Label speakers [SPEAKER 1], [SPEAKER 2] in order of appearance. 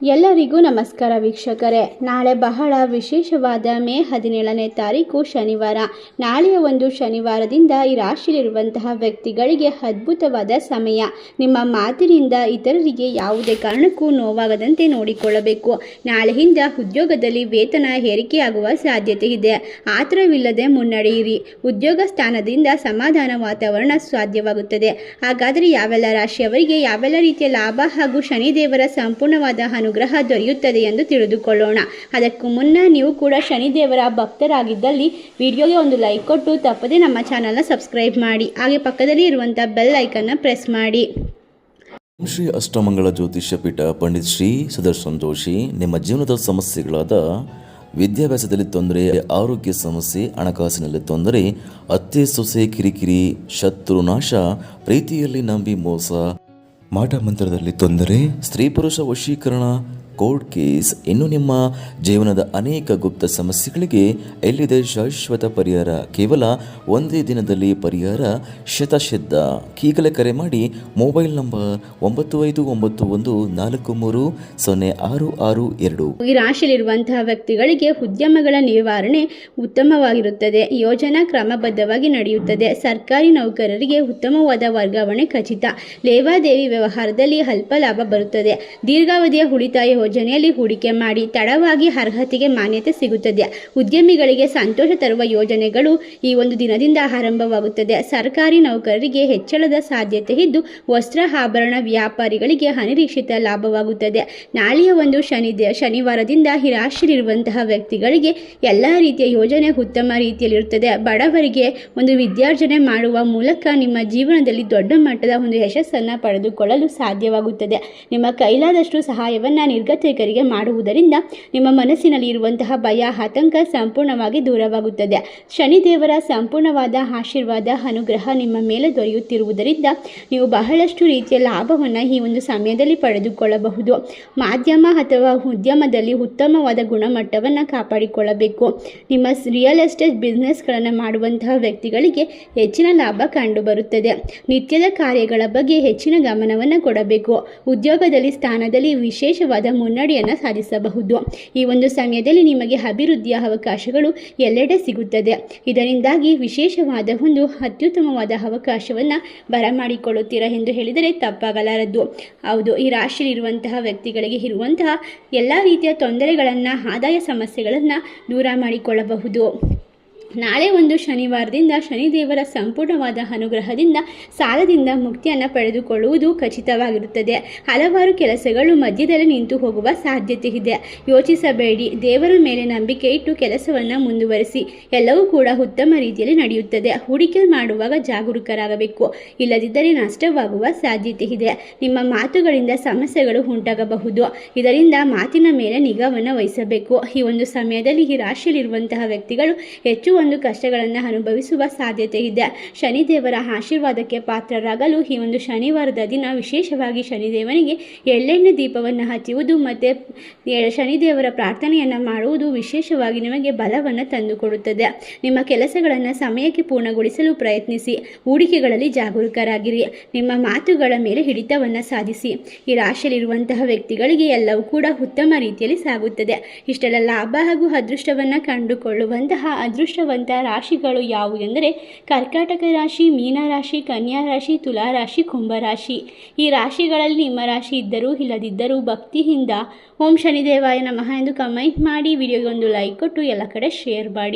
[SPEAKER 1] ಎಲ್ಲರಿಗೂ ನಮಸ್ಕಾರ ವೀಕ್ಷಕರೇ. ನಾಳೆ ಬಹಳ ವಿಶೇಷವಾದ ಮೇ 17ನೇ ತಾರೀಕು ಶನಿವಾರ. ನಾಳೆಯ ಒಂದು ಶನಿವಾರದಿಂದ ಈ ರಾಶಿಯಲ್ಲಿರುವಂತಹ ವ್ಯಕ್ತಿಗಳಿಗೆ ಅದ್ಭುತವಾದ ಸಮಯ. ನಿಮ್ಮ ಮಾತಿನಿಂದ ಇತರರಿಗೆ ಯಾವುದೇ ಕಾರಣಕ್ಕೂ ನೋವಾಗದಂತೆ ನೋಡಿಕೊಳ್ಳಬೇಕು. ನಾಳೆಯಿಂದ ಉದ್ಯೋಗದಲ್ಲಿ ವೇತನ ಏರಿಕೆಯಾಗುವ ಸಾಧ್ಯತೆ ಇದೆ. ಆತರವಿಲ್ಲದೆ ಮುನ್ನಡೆಯಿರಿ. ಉದ್ಯೋಗ ಸ್ಥಾನದಿಂದ ಸಮಾಧಾನ ವಾತಾವರಣ ಸಾಧ್ಯವಾಗುತ್ತದೆ. ಹಾಗಾದರೆ ಯಾವೆಲ್ಲ ರಾಶಿಯವರಿಗೆ ಯಾವೆಲ್ಲ ರೀತಿಯ ಲಾಭ ಹಾಗೂ ಶನಿದೇವರ ಸಂಪೂರ್ಣವಾದ ಅನುಗ್ರಹ ದೊರೆಯುತ್ತದೆ ಎಂದು ತಿಳಿದುಕೊಳ್ಳೋಣ. ಅದಕ್ಕೂ ಮುನ್ನ ನೀವು ಕೂಡ ಶನಿದೇವರ ಭಕ್ತರಾಗಿದ್ದಲ್ಲಿ ವಿಡಿಯೋಗೆ ಒಂದು ಲೈಕ್ ಕೊಟ್ಟು ತಪ್ಪದೆ ನಮ್ಮ ಚಾನಲ್ನ ಸಬ್ಸ್ಕ್ರೈಬ್ ಮಾಡಿ. ಹಾಗೆ ಪಕ್ಕದಲ್ಲಿ ಇರುವಂಥ ಬೆಲ್ ಐಕನ್ನ ಪ್ರೆಸ್ ಮಾಡಿ.
[SPEAKER 2] ಶ್ರೀ ಅಷ್ಟಮಂಗಳ ಜ್ಯೋತಿಷ್ಯ ಪೀಠ ಪಂಡಿತ್ ಶ್ರೀ ಸುದರ್ಶನ್ ಜೋಶಿ. ನಿಮ್ಮ ಜೀವನದ ಸಮಸ್ಯೆಗಳಾದ ವಿದ್ಯಾಭ್ಯಾಸದಲ್ಲಿ ತೊಂದರೆ, ಆರೋಗ್ಯ ಸಮಸ್ಯೆ, ಹಣಕಾಸಿನಲ್ಲಿ ತೊಂದರೆ, ಅತ್ತೆ ಸೊಸೆ ಕಿರಿಕಿರಿ, ಶತ್ರುನಾಶ, ಪ್ರೀತಿಯಲ್ಲಿ ನಂಬಿ ಮೋಸ, ಮಾಟ ಮಂತ್ರದಲ್ಲಿ ತೊಂದರೆ, ಸ್ತ್ರೀ ಪುರುಷ ವಶೀಕರಣ, ಕೋರ್ಟ್ ಕೇಸ್, ಇನ್ನು ನಿಮ್ಮ ಜೀವನದ ಅನೇಕ ಗುಪ್ತ ಸಮಸ್ಯೆಗಳಿಗೆ ಎಲ್ಲಿದೆ ಶಾಶ್ವತ ಪರಿಹಾರ. ಕೇವಲ ಒಂದೇ ದಿನದಲ್ಲಿ ಪರಿಹಾರ ಶತಸಿದ್ಧ. ಈಗಲೇ ಕರೆ ಮಾಡಿ. Mobile number 9591430662.
[SPEAKER 1] ಈ ರಾಶಿಯಲ್ಲಿರುವಂತಹ ವ್ಯಕ್ತಿಗಳಿಗೆ ಉದ್ಯಮಗಳ ನಿವಾರಣೆ ಉತ್ತಮವಾಗಿರುತ್ತದೆ. ಯೋಜನಾ ಕ್ರಮಬದ್ಧವಾಗಿ ನಡೆಯುತ್ತದೆ. ಸರ್ಕಾರಿ ನೌಕರರಿಗೆ ಉತ್ತಮವಾದ ವರ್ಗಾವಣೆ ಖಚಿತ. ಲೇವಾದೇವಿ ವ್ಯವಹಾರದಲ್ಲಿ ಅಲ್ಪ ಲಾಭ ಬರುತ್ತದೆ. ದೀರ್ಘಾವಧಿಯ ಉಳಿತಾಯ ಯೋಜನೆಯಲ್ಲಿ ಹೂಡಿಕೆ ಮಾಡಿ. ತಡವಾಗಿ ಅರ್ಹತೆಗೆ ಮಾನ್ಯತೆ ಸಿಗುತ್ತದೆ. ಉದ್ಯಮಿಗಳಿಗೆ ಸಂತೋಷ ತರುವ ಯೋಜನೆಗಳು ಈ ಒಂದು ದಿನದಿಂದ ಆರಂಭವಾಗುತ್ತದೆ. ಸರ್ಕಾರಿ ನೌಕರರಿಗೆ ಹೆಚ್ಚಳದ ಸಾಧ್ಯತೆ ಇದ್ದು, ವಸ್ತ್ರ ಆಭರಣ ವ್ಯಾಪಾರಿಗಳಿಗೆ ಅನಿರೀಕ್ಷಿತ ಲಾಭವಾಗುತ್ತದೆ. ನಾಳೆಯ ಒಂದು ಶನಿವಾರದಿಂದ ಈ ರಾಶಿಯಲ್ಲಿರುವಂತಹ ವ್ಯಕ್ತಿಗಳಿಗೆ ಎಲ್ಲ ರೀತಿಯ ಯೋಜನೆ ಉತ್ತಮ ರೀತಿಯಲ್ಲಿರುತ್ತದೆ. ಬಡವರಿಗೆ ಒಂದು ವಿದ್ಯಾರ್ಜನೆ ಮಾಡುವ ಮೂಲಕ ನಿಮ್ಮ ಜೀವನದಲ್ಲಿ ದೊಡ್ಡ ಮಟ್ಟದ ಒಂದು ಯಶಸ್ಸನ್ನು ಪಡೆದುಕೊಳ್ಳಲು ಸಾಧ್ಯವಾಗುತ್ತದೆ. ನಿಮ್ಮ ಕೈಲಾದಷ್ಟು ಸಹಾಯವನ್ನು ನಿರ್ಗತಿಕರಿಗೆ ಮಾಡುವುದರಿಂದ ನಿಮ್ಮ ಮನಸ್ಸಿನಲ್ಲಿ ಇರುವಂತಹ ಭಯ, ಆತಂಕ ಸಂಪೂರ್ಣವಾಗಿ ದೂರವಾಗುತ್ತದೆ. ಶನಿದೇವರ ಸಂಪೂರ್ಣವಾದ ಆಶೀರ್ವಾದ, ಅನುಗ್ರಹ ನಿಮ್ಮ ಮೇಲೆ ದೊರೆಯುತ್ತಿರುವುದರಿಂದ ನೀವು ಬಹಳಷ್ಟು ರೀತಿಯ ಲಾಭವನ್ನು ಈ ಒಂದು ಸಮಯದಲ್ಲಿ ಪಡೆದುಕೊಳ್ಳಬಹುದು. ಮಾಧ್ಯಮ ಅಥವಾ ಉದ್ಯಮದಲ್ಲಿ ಉತ್ತಮವಾದ ಗುಣಮಟ್ಟವನ್ನು ಕಾಪಾಡಿಕೊಳ್ಳಬೇಕು. ನಿಮ್ಮ ರಿಯಲ್ ಎಸ್ಟೇಟ್ ಬಿಸ್ನೆಸ್ಗಳನ್ನು ಮಾಡುವಂತಹ ವ್ಯಕ್ತಿಗಳಿಗೆ ಹೆಚ್ಚಿನ ಲಾಭ ಕಂಡುಬರುತ್ತದೆ. ನಿತ್ಯದ ಕಾರ್ಯಗಳ ಬಗ್ಗೆ ಹೆಚ್ಚಿನ ಗಮನವನ್ನು ಕೊಡಬೇಕು. ಉದ್ಯೋಗದಲ್ಲಿ ಸ್ಥಾನದಲ್ಲಿ ವಿಶೇಷವಾದ ಮುನ್ನಡೆಯನ್ನು ಸಾಧಿಸಬಹುದು. ಈ ಒಂದು ಸಮಯದಲ್ಲಿ ನಿಮಗೆ ಅಭಿವೃದ್ಧಿಯ ಅವಕಾಶಗಳು ಎಲ್ಲೆಡೆ ಸಿಗುತ್ತದೆ. ಇದರಿಂದಾಗಿ ವಿಶೇಷವಾದ ಒಂದು ಅತ್ಯುತ್ತಮವಾದ ಅವಕಾಶವನ್ನು ಬರಮಾಡಿಕೊಳ್ಳುತ್ತೀರಾ ಎಂದು ಹೇಳಿದರೆ ತಪ್ಪಾಗಲಾರದು. ಹೌದು, ಈ ರಾಶಿಯಲ್ಲಿರುವಂತಹ ವ್ಯಕ್ತಿಗಳಿಗೆ ಇರುವಂತಹ ಎಲ್ಲ ರೀತಿಯ ತೊಂದರೆಗಳನ್ನು, ಆದಾಯ ಸಮಸ್ಯೆಗಳನ್ನು ದೂರ ಮಾಡಿಕೊಳ್ಳಬಹುದು. ನಾಳೆ ಒಂದು ಶನಿವಾರದಿಂದ ಶನಿದೇವರ ಸಂಪೂರ್ಣವಾದ ಅನುಗ್ರಹದಿಂದ ಸಾಲದಿಂದ ಮುಕ್ತಿಯನ್ನು ಪಡೆದುಕೊಳ್ಳುವುದು ಖಚಿತವಾಗಿರುತ್ತದೆ. ಹಲವಾರು ಕೆಲಸಗಳು ಮಧ್ಯದಲ್ಲಿ ನಿಂತು ಹೋಗುವ ಸಾಧ್ಯತೆ ಇದೆ. ಯೋಚಿಸಬೇಡಿ. ದೇವರ ಮೇಲೆ ನಂಬಿಕೆ ಇಟ್ಟು ಕೆಲಸವನ್ನು ಮುಂದುವರಿಸಿ. ಎಲ್ಲವೂ ಕೂಡ ಉತ್ತಮ ರೀತಿಯಲ್ಲಿ ನಡೆಯುತ್ತದೆ. ಹೂಡಿಕೆ ಮಾಡುವಾಗ ಜಾಗರೂಕರಾಗಬೇಕು. ಇಲ್ಲದಿದ್ದರೆ ನಷ್ಟವಾಗುವ ಸಾಧ್ಯತೆ ಇದೆ. ನಿಮ್ಮ ಮಾತುಗಳಿಂದ ಸಮಸ್ಯೆಗಳು ಉಂಟಾಗಬಹುದು. ಇದರಿಂದ ಮಾತಿನ ಮೇಲೆ ನಿಗಾವನ್ನು ವಹಿಸಬೇಕು. ಈ ಒಂದು ಸಮಯದಲ್ಲಿ ಈ ರಾಶಿಯಲ್ಲಿರುವಂತಹ ವ್ಯಕ್ತಿಗಳು ಹೆಚ್ಚು ಒಂದು ಕಷ್ಟಗಳನ್ನು ಅನುಭವಿಸುವ ಸಾಧ್ಯತೆ ಇದೆ. ಶನಿದೇವರ ಆಶೀರ್ವಾದಕ್ಕೆ ಪಾತ್ರರಾಗಲು ಈ ಒಂದು ಶನಿವಾರದ ದಿನ ವಿಶೇಷವಾಗಿ ಶನಿದೇವನಿಗೆ ಎಳ್ಳೆಣ್ಣೆ ದೀಪವನ್ನು ಹಚ್ಚುವುದು ಮತ್ತು ಶನಿದೇವರ ಪ್ರಾರ್ಥನೆಯನ್ನು ಮಾಡುವುದು ವಿಶೇಷವಾಗಿ ನಿಮಗೆ ಬಲವನ್ನು ತಂದುಕೊಡುತ್ತದೆ. ನಿಮ್ಮ ಕೆಲಸಗಳನ್ನು ಸಮಯಕ್ಕೆ ಪೂರ್ಣಗೊಳಿಸಲು ಪ್ರಯತ್ನಿಸಿ. ಹೂಡಿಕೆಗಳಲ್ಲಿ ಜಾಗರೂಕರಾಗಿರಿ. ನಿಮ್ಮ ಮಾತುಗಳ ಮೇಲೆ ಹಿಡಿತವನ್ನು ಸಾಧಿಸಿ. ಈ ರಾಶಿಯಲ್ಲಿರುವಂತಹ ವ್ಯಕ್ತಿಗಳಿಗೆ ಎಲ್ಲವೂ ಕೂಡ ಉತ್ತಮ ರೀತಿಯಲ್ಲಿ ಸಾಗುತ್ತದೆ. ಇಷ್ಟೆಲ್ಲ ಲಾಭ ಹಾಗೂ ಅದೃಷ್ಟವನ್ನು ಕಂಡುಕೊಳ್ಳುವಂತಹ ಅದೃಷ್ಟವಂತ ರಾಶಿಗಳು ಯಾವುವು ಎಂದರೆ ಕರ್ಕಾಟಕ ರಾಶಿ, ಮೀನ ರಾಶಿ, ಕನ್ಯಾ ರಾಶಿ, ತುಲಾ ರಾಶಿ, ಕುಂಭ ರಾಶಿ. ಈ ರಾಶಿಗಳಲ್ಲಿ ನಿಮ್ಮ ರಾಶಿ ಇದ್ದರೂ ಇಲ್ಲದಿದ್ದರೂ ಭಕ್ತಿಯಿಂದ ಓಂ ಶನಿದೇವಾಯ ನಮಃ ಎಂದು ಕಮೆಂಟ್ ಮಾಡಿ. ವಿಡಿಯೋಗೆ ಒಂದು ಲೈಕ್ ಕೊಟ್ಟು ಎಲ್ಲ ಕಡೆ ಶೇರ್ ಮಾಡಿ.